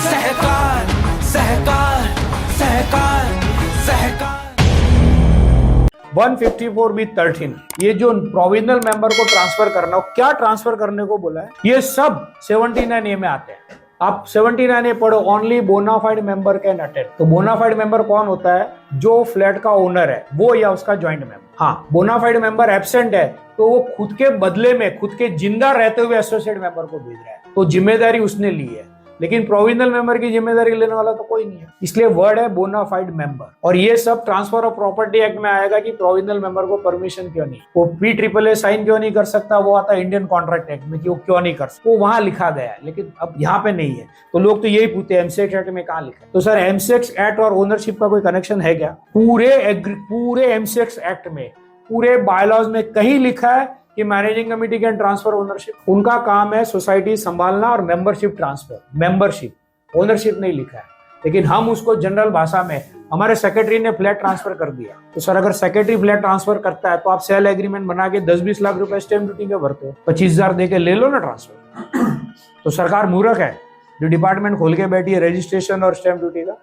सहकार सहकार सहकार सहकार 154B13 ये जो provisional member को ट्रांसफर करना हो, क्या ट्रांसफर करने को बोला है, ये सब 79A में आते हैं। आप 79A पढ़ो, only bonafide member can attend. तो बोनाफाइड मेंबर कौन होता है? जो फ्लैट का ओनर है वो या उसका ज्वाइंट मेंबर। हाँ, बोनाफाइड मेंबर एब्सेंट है तो वो खुद के बदले में खुद के जिंदा रहते हुए एसोसिएट मेंबर को भेज रहा है, तो जिम्मेदारी उसने ली है। लेकिन प्रोविजनल मेंबर की जिम्मेदारी लेने वाला तो कोई नहीं है, इसलिए वर्ड है बोनाफाइड मेंबर। और ये सब ट्रांसफर ऑफ प्रॉपर्टी एक्ट में आएगा कि प्रोविजनल मेंबर को परमिशन क्यों नहीं, वो PAAA साइन क्यों नहीं कर सकता, वो आता है इंडियन कॉन्ट्रैक्ट एक्ट में कि वो क्यों नहीं कर सकता, वो वहां लिखा गया है, लेकिन अब यहाँ पे नहीं है। तो लोग तो यही पूछते हैं एमसीएक्स एक्ट में कहाँ लिखा है। तो सर एमसीएक्स एक्ट और ओनरशिप का कोई कनेक्शन है क्या? पूरे एमसीएक्स एक्ट में, पूरे बायलॉज में कहीं लिखा है कि managing committee can transfer ownership? उनका काम है सोसाइटी संभालना और मेंबरशिप ट्रांसफर, मेंबरशिप, ओनरशिप नहीं लिखा है। लेकिन हम उसको जनरल भाषा में, हमारे सेक्रेटरी ने फ्लैट ट्रांसफर कर दिया, तो सर अगर सेक्रेटरी फ्लैट ट्रांसफर करता है तो आप सेल एग्रीमेंट बना के 10-20 लाख रुपए स्टैंप ड्यूटी के भरते हो, 25,000 दे के ले लो ना ट्रांसफर। तो सरकार मूर्ख है जो डिपार्टमेंट खोल के बैठी है रजिस्ट्रेशन और स्टैंप ड्यूटी का।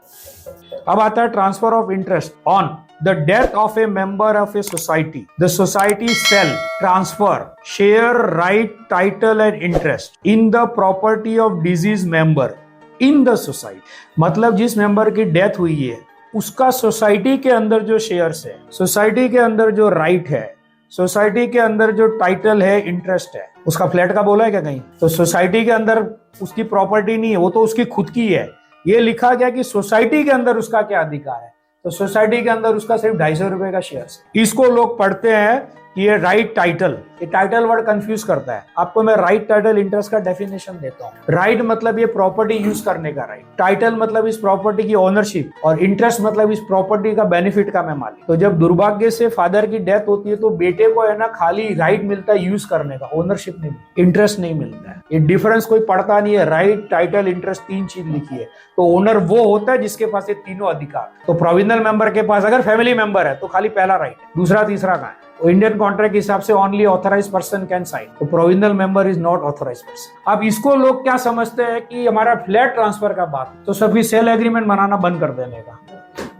अब आता है transfer of interest on the death of a member of a society, the society shall transfer share right title and interest in the property of deceased member in the society. मतलब जिस member की death हुई है उसका society के अंदर जो shares है, सोसाइटी के अंदर जो राइट है, सोसाइटी के अंदर जो टाइटल है, इंटरेस्ट है, उसका फ्लैट का बोला है क्या कहीं? तो सोसाइटी के अंदर उसकी प्रॉपर्टी नहीं है, वो तो उसकी खुद की है। ये लिखा गया कि सोसाइटी के अंदर उसका क्या अधिकार है, तो सोसाइटी के अंदर उसका सिर्फ 250 रुपए का शेयर है। इसको लोग पढ़ते हैं कि ये राइट टाइटल, ये टाइटल वर्ड कंफ्यूज करता है। आपको मैं राइट टाइटल इंटरेस्ट का डेफिनेशन देता हूँ। राइट मतलब ये प्रॉपर्टी यूज करने का राइट, टाइटल मतलब इस प्रॉपर्टी की ओनरशिप, और इंटरेस्ट मतलब इस प्रॉपर्टी का बेनिफिट का मैं मालिक। तो जब दुर्भाग्य से फादर की डेथ होती है तो बेटे को है ना खाली राइट मिलता है यूज करने का, ओनरशिप नहीं, इंटरेस्ट नहीं मिलता है। ये डिफरेंस कोई पढ़ता नहीं है। राइट टाइटल इंटरेस्ट 3 चीज लिखी है। तो ओनर वो होता है जिसके पास ये तीनों अधिकार। तो प्रोविजनल मेंबर के पास अगर फैमिली मेंबर है तो खाली पहला राइट है, दूसरा तीसरा कहाँ है? तो इंडियन कॉन्ट्रैक्ट के हिसाब से only authorised person can sign, तो provisional member is not authorised person. अब इसको लोग क्या समझते हैं कि हमारा फ्लैट ट्रांसफर का बात, तो सभी सेल एग्रीमेंट बनाना बंद कर देने का।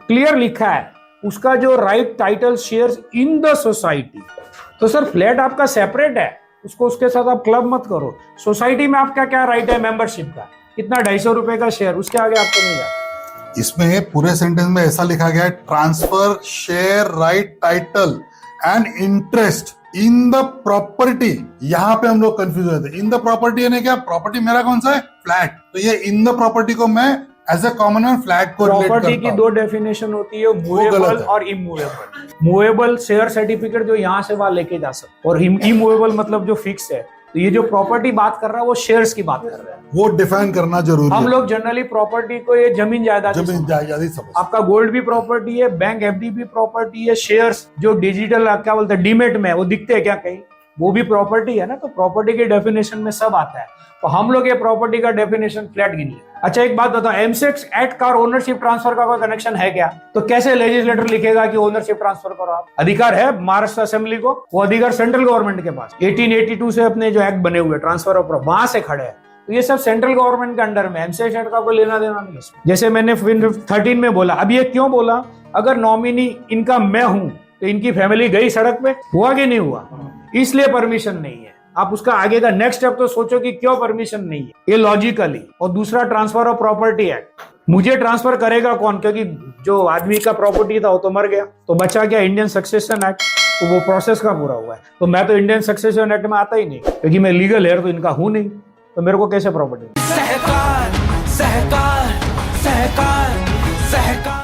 क्लियर लिखा है उसका जो right title shares in the society. तो सर फ्लैट आपका सेपरेट है, उसको उसके साथ आप क्लब मत करो। सोसाइटी में आपका क्या राइट है मेंबरशिप का? कितना 250 रुपए का शेयर, उसके आगे आपको नहीं जाता। इसमें पूरे सेंटेंस में ऐसा लिखा गया है, transfer share right title and interest in the property. यहाँ पे हम लोग कंफ्यूज होते हैं। इन द प्रॉपर्टी यानी क्या? प्रॉपर्टी मेरा कौन सा है? फ्लैट। तो ये इन द प्रॉपर्टी को मैं as a common man flat को रिलेट करता हूं। प्रॉपर्टी की 2 डेफिनेशन होती है, मूवेबल और इमूवेबल। मूवेबल शेयर सर्टिफिकेट जो यहाँ से वहां लेके जा सकते, और इमूवेबल मतलब जो फिक्स है। तो ये जो प्रॉपर्टी बात कर रहा है वो शेयर्स की बात कर रहा है, वो डिफाइन करना जरूरी है। हम लोग जनरली प्रॉपर्टी को ये जमीन जायदाद ही समझ। आपका गोल्ड भी प्रॉपर्टी है, बैंक FD भी प्रॉपर्टी है, शेयर्स जो डिजिटल क्या बोलते हैं डीमेट में वो दिखते हैं क्या कहीं, वो भी प्रॉपर्टी है ना। तो प्रॉपर्टी के डेफिनेशन में सब आता है। तो हम लोग ये प्रॉपर्टी का डेफिनेशन फ्लैट गिन लिया। अच्छा एक बात बताओ, एमसीएक्स एक्ट का ओनरशिप ट्रांसफर का कोई कनेक्शन है क्या? तो कैसे लेजिस्लेटर लिखेगा कि ओनरशिप ट्रांसफर करो? आप अधिकार है महाराष्ट्र असेंबली को, वो अधिकार सेंट्रल गवर्नमेंट के पास 1882 से अपने जो एक्ट बने हुए ट्रांसफर ऑफ वहां से खड़े हैं। तो ये सब सेंट्रल गवर्नमेंट के अंडर में, एमसीएक्स एक्ट का कोई लेना देना नहीं। जैसे मैंने 13 में बोला, अब ये क्यों बोला? अगर नॉमिनी इनका मैं हूं तो इनकी फैमिली गई सड़क पे, हुआ कि नहीं हुआ? इसलिए परमिशन नहीं है। आप उसका आगे का नेक्स्ट स्टेप तो सोचो कि क्यों परमिशन नहीं है, ये लॉजिकली। और दूसरा ट्रांसफर ऑफ प्रॉपर्टी एक्ट, मुझे ट्रांसफर करेगा कौन? क्योंकि जो आदमी का प्रॉपर्टी था वो तो मर गया, तो बचा क्या? Indian succession act. तो वो प्रोसेस का पूरा हुआ है। तो मैं तो इंडियन सक्सेशन एक्ट में आता ही नहीं, क्योंकि मैं लीगल हेयर तो इनका हूं नहीं, तो मेरे को कैसे प्रॉपर्टी? सहकार सहकार सहकार सहकार।